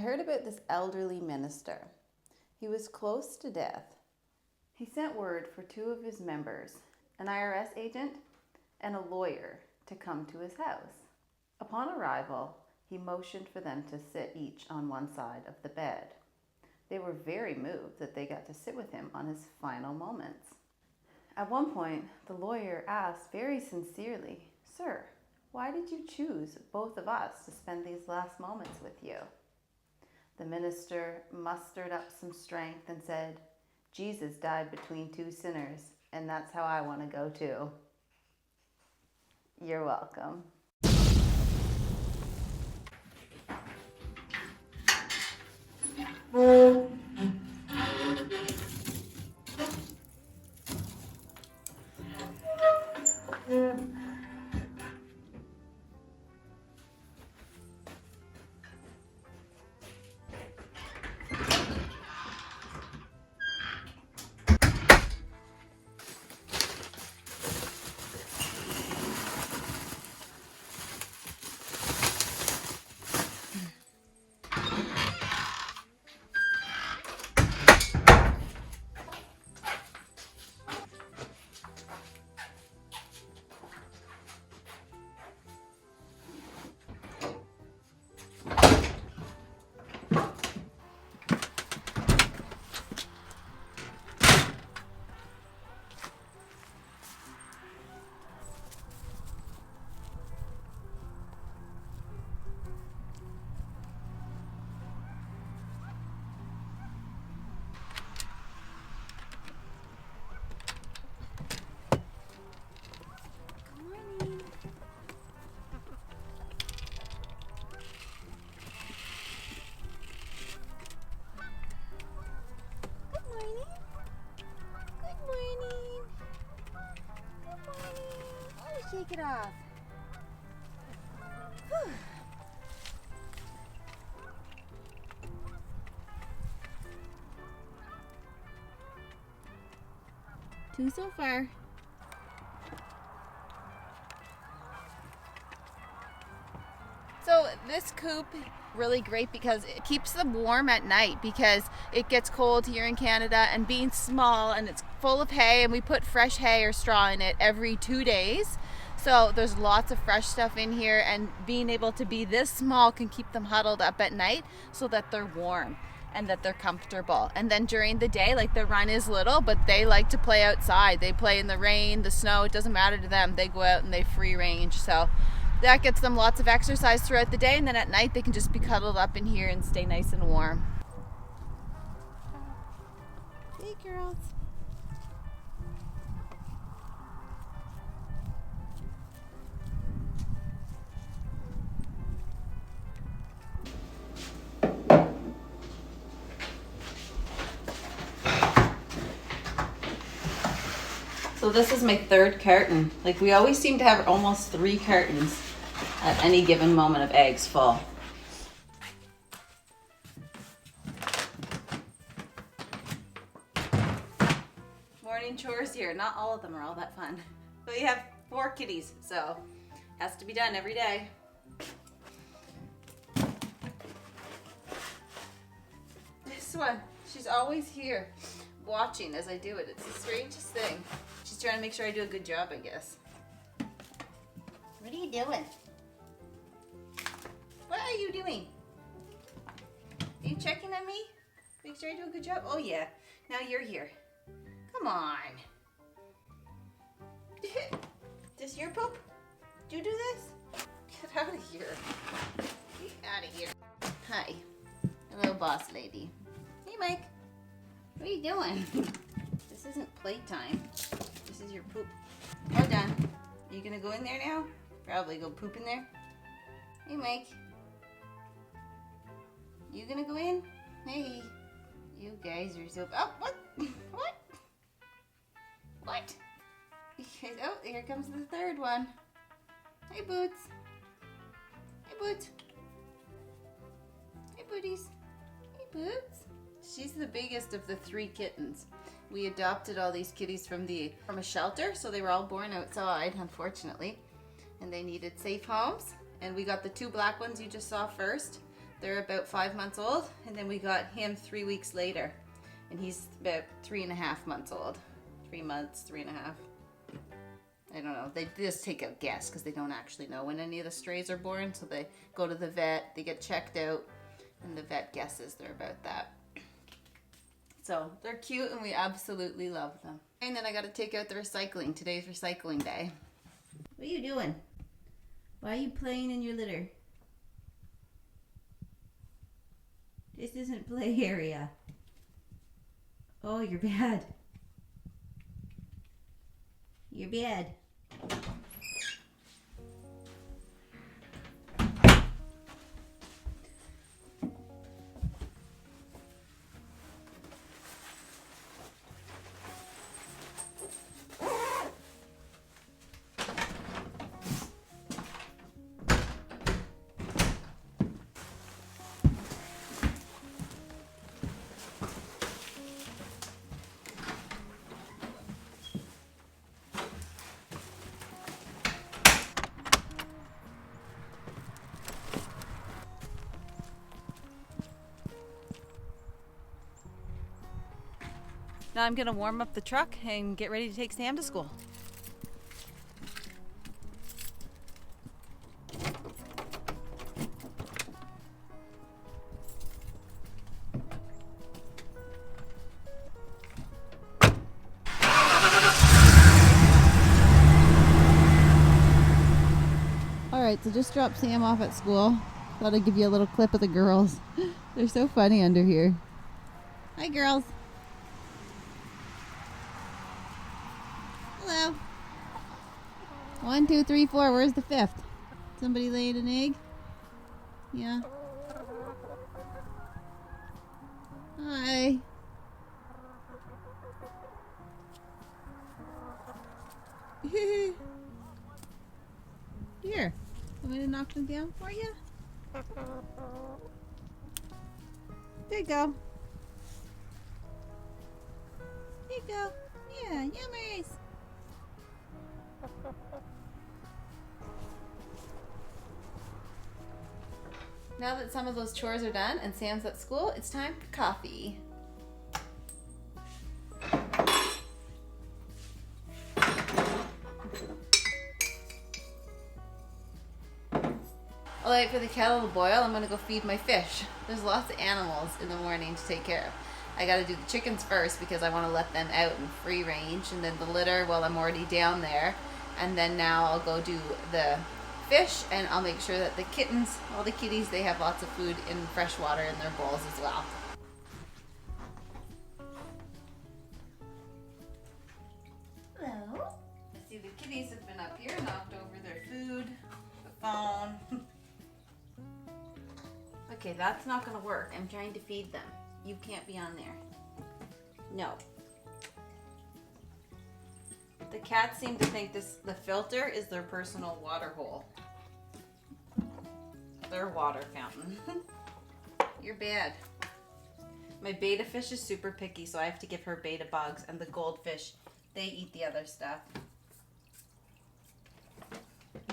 heard about this elderly minister. He was close to death. He sent word for two of his members, an IRS agent and a lawyer, to come to his house. Upon arrival, he motioned for them to sit each on one side of the bed. They were very moved that they got to sit with him on his final moments. At one point, the lawyer asked very sincerely, "Sir, why did you choose both of us to spend these last moments with you?" The minister mustered up some strength and said, "Jesus died between two sinners, and that's how I want to go too." You're welcome. Shake it off. Whew. Two so far. So this coop really great because it keeps them warm at night because it gets cold here in Canada, and being small and it's full of hay, and we put fresh hay or straw in it every 2 days. So there's lots of fresh stuff in here, and being able to be this small can keep them huddled up at night so that they're warm and that they're comfortable. And then during the day, like, the run is little, but they like to play outside. They play in the rain, the snow, it doesn't matter to them. They go out and they free range. So that gets them lots of exercise throughout the day, and then at night they can just be cuddled up in here and stay nice and warm. Hey girls. So this is my third carton. Like, we always seem to have almost 3 cartons at any given moment of eggs full. Morning chores here. Not all of them are all that fun. But we have 4 kitties, so it has to be done every day. This one, she's always here watching as I do it. It's the strangest thing. She's trying to make sure I do a good job, I guess. What are you doing? What are you doing? Are you checking on me? Make sure I do a good job? Oh yeah, now you're here. Come on. This your poop? Did you do this? Get out of here. Get out of here. Hi, hello boss lady. Hey Mike, what are you doing? This isn't playtime. This is your poop. All done. Are you gonna go in there now? Probably go poop in there. Hey Mike. You gonna go in? Hey. You guys are so... Oh, what? What? What? Oh, here comes the third one. Hey Boots. Hey Boots. Hey Booties. Hey Boots. She's the biggest of the 3 kittens. We adopted all these kitties from a shelter, so they were all born outside, unfortunately, and they needed safe homes. And we got the 2 black ones you just saw first. They're about 5 months old, and then we got him 3 weeks later, and he's about 3.5 months old. 3 months, 3.5. I don't know. They just take a guess because they don't actually know when any of the strays are born. So they go to the vet, they get checked out, and the vet guesses they're about that. So they're cute and we absolutely love them. And then I got to take out the recycling. Today's recycling day. What are you doing? Why are you playing in your litter? This isn't play area. Oh, you're bad. You're bad. Now I'm gonna warm up the truck and get ready to take Sam to school. Alright, so just dropped Sam off at school. Thought I'd give you a little clip of the girls. They're so funny under here. Hi girls. Hello. 1, 2, 3, 4. Where's the 5th? Somebody laid an egg? Yeah. Hi. Here. Want me to knock them down for you? There you go. There you go. Yeah, yummers. Now that some of those chores are done and Sam's at school, it's time for coffee. I'll wait for the kettle to boil. I'm gonna go feed my fish. There's lots of animals in the morning to take care of. I gotta do the chickens first because I want to let them out in free range, and then the litter while I'm already down there, and then now I'll go do the fish, and I'll make sure that the kittens, all the kitties, they have lots of food in fresh water in their bowls as well. Hello. I see the kitties have been up here, knocked over their food, the phone. Okay, that's not gonna work. I'm trying to feed them. You can't be on there. No. The cats seem to think the filter is their personal water hole. Their water fountain. You're bad. My betta fish is super picky, so I have to give her betta bugs, and the goldfish, they eat the other stuff.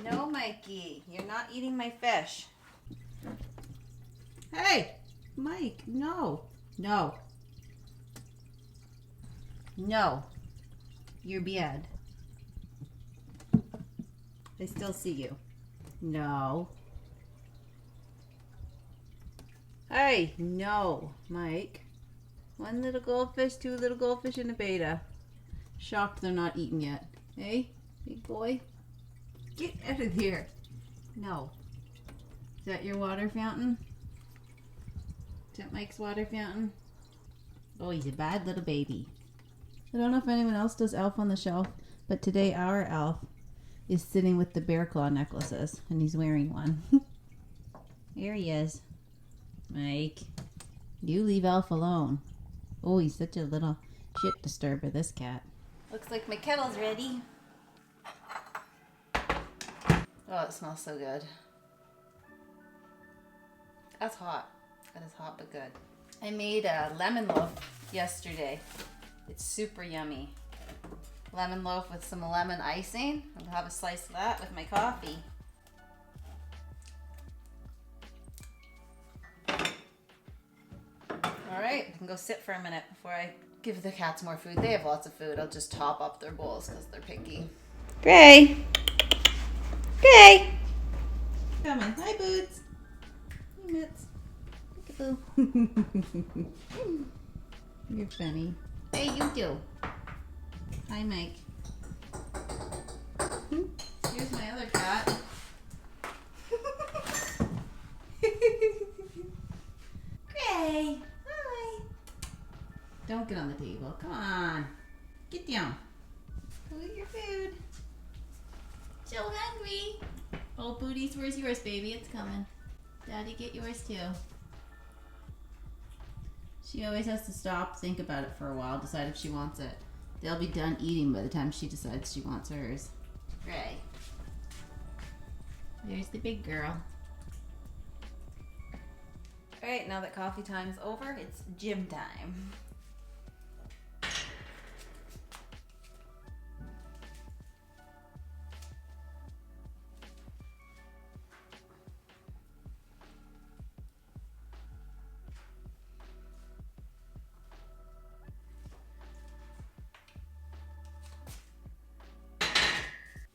No, Mikey, you're not eating my fish. Hey, Mike, no. No. No. You're bad. I still see you. No. Hey, no, Mike. 1 little goldfish, 2 little goldfish, and a betta. Shocked they're not eaten yet. Hey, big boy. Get out of here. No. Is that your water fountain? Is that Mike's water fountain? Oh, he's a bad little baby. I don't know if anyone else does elf on the shelf, but today our elf is sitting with the bear claw necklaces, and he's wearing one. Here he is. Mike, you leave Elf alone. Oh, he's such a little shit disturber, this cat. Looks like my kettle's ready. Oh, it smells so good. That's hot. That is hot but good. I made a lemon loaf yesterday. It's super yummy. Lemon loaf with some lemon icing. I'll have a slice of that with my coffee. right, I can go sit for a minute before I give the cats more food. They have lots of food. I'll just top up their bowls because they're picky. Gray. Gray. Come on. Hi, Boots. Hey, Mitts. Peekaboo. You're funny. Hey, you too. Hi, Mike. Here's my other cat. Gray. Hi. Don't get on the table. Come on. Get down. Go eat your food. So hungry. Oh, Booties, where's yours, baby? It's coming. Daddy, get yours too. She always has to stop, think about it for a while, decide if she wants it. They'll be done eating by the time she decides she wants hers. Gray. There's the big girl. Alright, now that coffee time's over, it's gym time.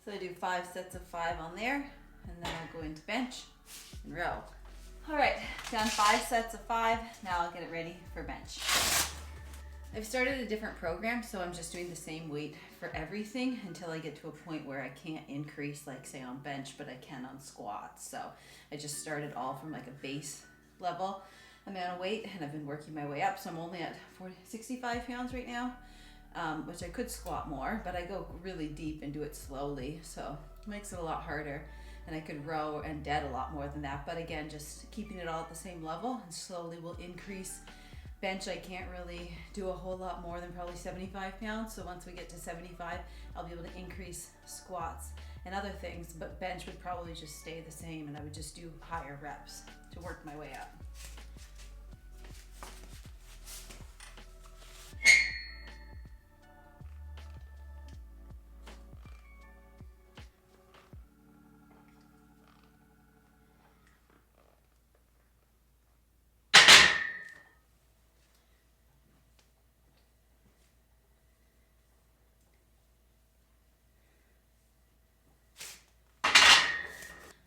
So I do 5 sets of 5 on there, and then I'll go into bench and row. All right, done 5 sets of 5. Now I'll get it ready for bench. I've started a different program, so I'm just doing the same weight for everything until I get to a point where I can't increase, like say on bench, but I can on squats. So I just started all from like a base level amount of weight, and I've been working my way up. So I'm only at 65 pounds right now. Which I could squat more, but I go really deep and do it slowly, so it makes it a lot harder. And I could row and dead a lot more than that, but again, just keeping it all at the same level and slowly will increase. Bench, I can't really do a whole lot more than probably 75 pounds, so once we get to 75, I'll be able to increase squats and other things, but bench would probably just stay the same, and I would just do higher reps to work my way up.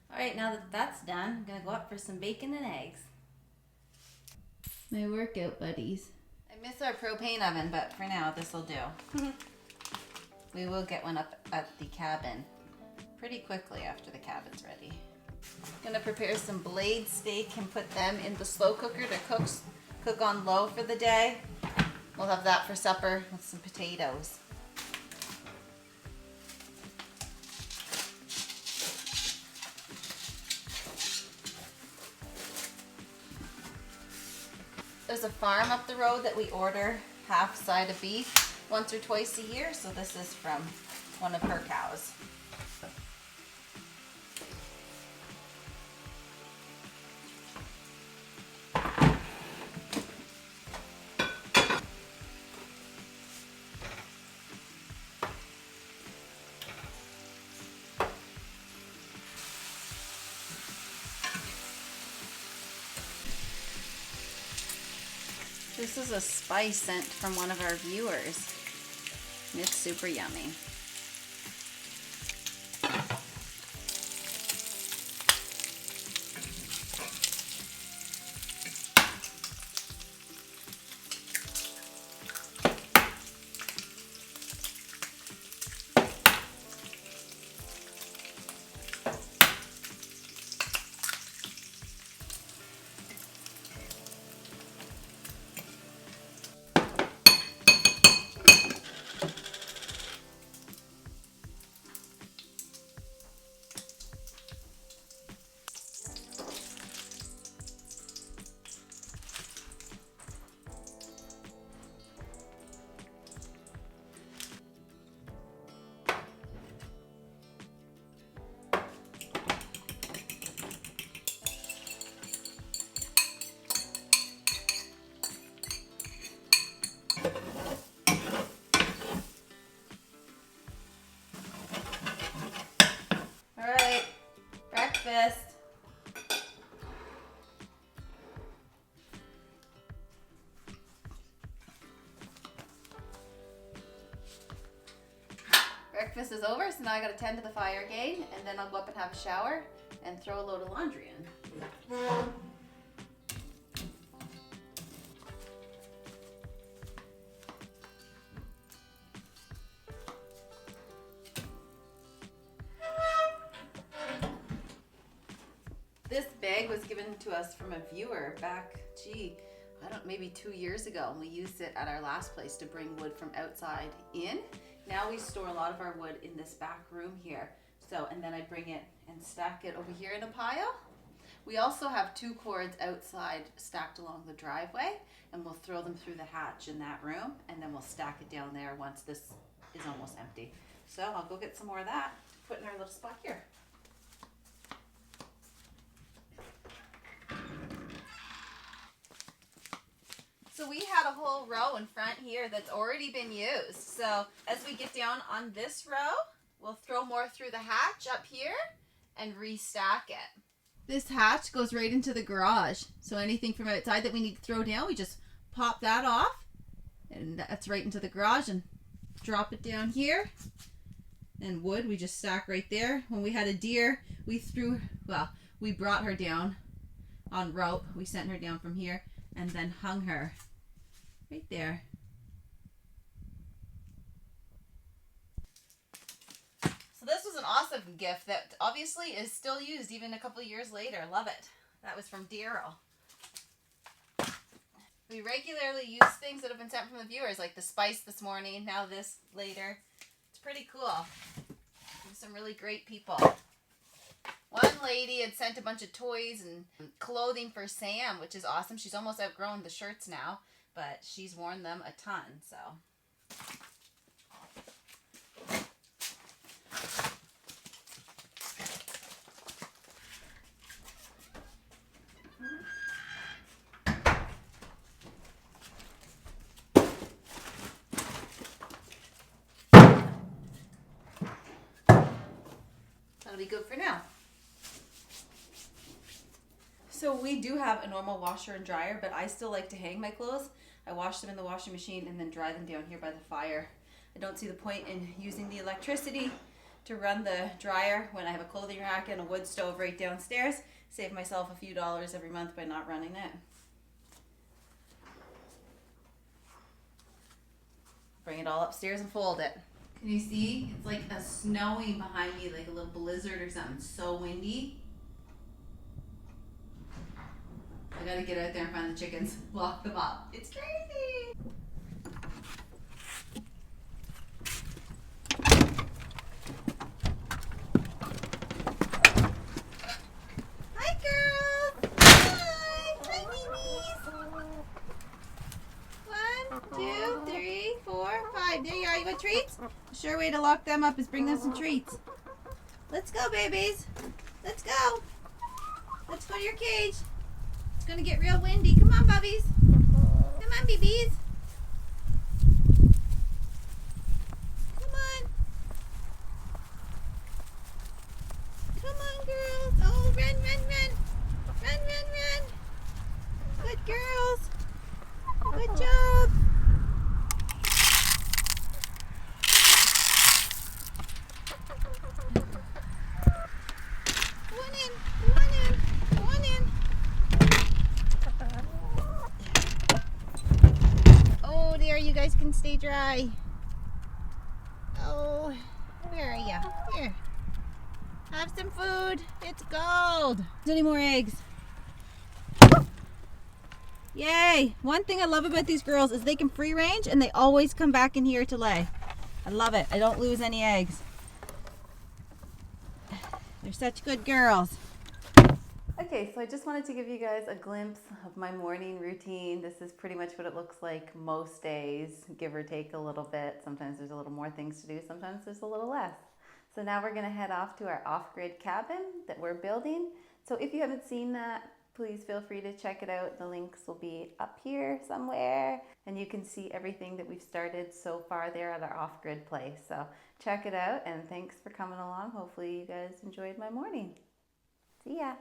All right, now that that's done, I'm gonna go up for some bacon and eggs. My workout buddies. I miss our propane oven, but for now, this will do. We will get one up at the cabin pretty quickly after the cabin's ready. I'm gonna prepare some blade steak and put them in the slow cooker to cook on low for the day. We'll have that for supper with some potatoes. There's a farm up the road that we order half side of beef once or twice a year, so this is from one of her cows. This is a spice sent from one of our viewers. And it's super yummy. Breakfast is over, so now I gotta tend to the fire again, and then I'll go up and have a shower and throw a load of laundry in. This bag was given to us from a viewer back, maybe 2 years ago, and we used it at our last place to bring wood from outside in. Now we store a lot of our wood in this back room here. So, and then I bring it and stack it over here in a pile. We also have 2 cords outside stacked along the driveway, and we'll throw them through the hatch in that room, and then we'll stack it down there once this is almost empty. So I'll go get some more of that to put in our little spot here. So we had a whole row in front here that's already been used. So as we get down on this row, we'll throw more through the hatch up here and restack it. This hatch goes right into the garage. So anything from outside that we need to throw down, we just pop that off, and that's right into the garage, and drop it down here. And wood, we just stack right there. When we had a deer, we brought her down on rope. We sent her down from here and then hung her right there. So this was an awesome gift that obviously is still used even a couple years later. Love it. That was from Daryl. We regularly use things that have been sent from the viewers, like the spice this morning, now this later. It's pretty cool. There's some really great people. One lady had sent a bunch of toys and clothing for Sam, which is awesome. She's almost outgrown the shirts now, but she's worn them a ton, so. That'll be good for now. So we do have a normal washer and dryer, but I still like to hang my clothes. I wash them in the washing machine and then dry them down here by the fire. I don't see the point in using the electricity to run the dryer when I have a clothing rack and a wood stove right downstairs. Save myself a few dollars every month by not running it. Bring it all upstairs and fold it. Can you see? It's like a snowing behind me, like a little blizzard or something. It's so windy. I gotta get out there and find the chickens, lock them up. It's crazy. Hi, girls. Hi. Hi, babies. 1, 2, 3, 4, 5. There you are. You want treats? A sure way to lock them up is bring them some treats. Let's go, babies. Let's go. Let's go to your cage. It's gonna get real windy. Come on, bubbies. Come on, babies. Come on. Come on, girls. Oh, run, run, run. Run, run, run. Good girls. Good job. Go on in. Go on in. Go on in. Oh, there, you guys can stay dry. Oh, where are you? Here. Have some food. It's gold. Any more eggs? Yay! One thing I love about these girls is they can free range and they always come back in here to lay. I love it. I don't lose any eggs. They're such good girls. Okay, so I just wanted to give you guys a glimpse of my morning routine. This is pretty much what it looks like most days, give or take a little bit. Sometimes there's a little more things to do, sometimes there's a little less. So now we're gonna head off to our off-grid cabin that we're building. So if you haven't seen that, please feel free to check it out. The links will be up here somewhere, and you can see everything that we've started so far there at our off-grid place. So check it out, and thanks for coming along. Hopefully you guys enjoyed my morning. See ya.